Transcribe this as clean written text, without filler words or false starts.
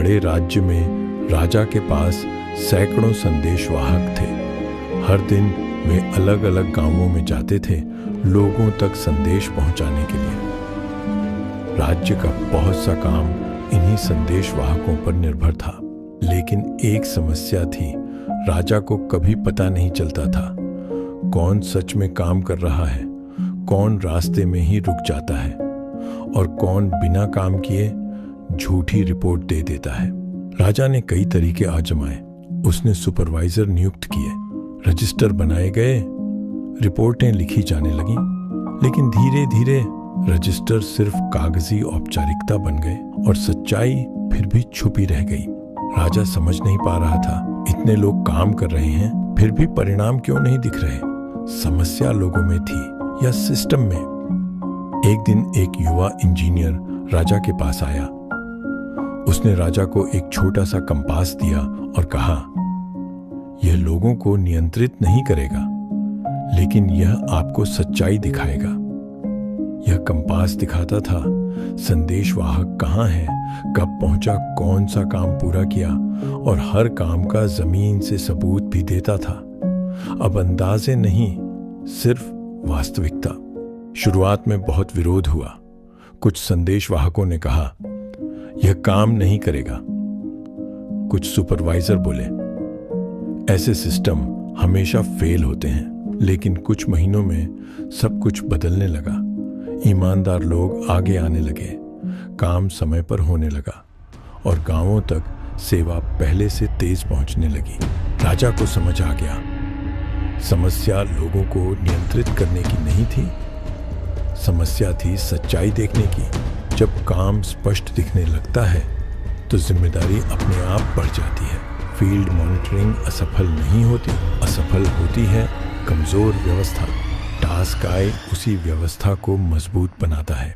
बड़े राज्य में राजा के पास सैकड़ों संदेशवाहक थे। हर दिन वे अलग अलग गांवों में जाते थे लोगों तक संदेश पहुंचाने के लिए। राज्य का बहुत सा काम इन्हीं संदेशवाहकों पर निर्भर था। लेकिन एक समस्या थी, राजा को कभी पता नहीं चलता था कौन सच में काम कर रहा है, कौन रास्ते में ही रुक जाता है और कौन बिना काम किए झूठी रिपोर्ट दे देता है। राजा ने कई तरीके आजमाए। उसने सुपरवाइजर नियुक्त किए, रजिस्टर बनाए गए, रिपोर्टें लिखी जाने लगीं। लेकिन धीरे धीरे रजिस्टर सिर्फ कागजी औपचारिकता बन गए और सच्चाई फिर भी छुपी रह गई। राजा समझ नहीं पा रहा था, इतने लोग काम कर रहे हैं फिर भी परिणाम क्यों नहीं दिख रहे। समस्या लोगों में थी या सिस्टम में। एक दिन एक युवा इंजीनियर राजा के पास आया। उसने राजा को एक छोटा सा कंपास दिया और कहा, यह लोगों को नियंत्रित नहीं करेगा, लेकिन यह आपको सच्चाई दिखाएगा। यह कंपास दिखाता था संदेशवाहक कहाँ है, कब पहुंचा, कौन सा काम पूरा किया और हर काम का जमीन से सबूत भी देता था। अब अंदाजे नहीं, सिर्फ वास्तविकता। शुरुआत में बहुत विरोध हुआ। कुछ संदेशवाहकों ने कहा, यह काम नहीं करेगा। कुछ सुपरवाइजर बोले, ऐसे सिस्टम हमेशा फेल होते हैं। लेकिन कुछ महीनों में सब कुछ बदलने लगा। ईमानदार लोग आगे आने लगे, काम समय पर होने लगा और गांवों तक सेवा पहले से तेज पहुंचने लगी। राजा को समझ आ गया, समस्या लोगों को नियंत्रित करने की नहीं थी, समस्या थी सच्चाई देखने की। जब काम स्पष्ट दिखने लगता है तो जिम्मेदारी अपने आप बढ़ जाती है। फील्ड मॉनिटरिंग असफल नहीं होती, असफल होती है कमजोर व्यवस्था। टास्क आए उसी व्यवस्था को मजबूत बनाता है।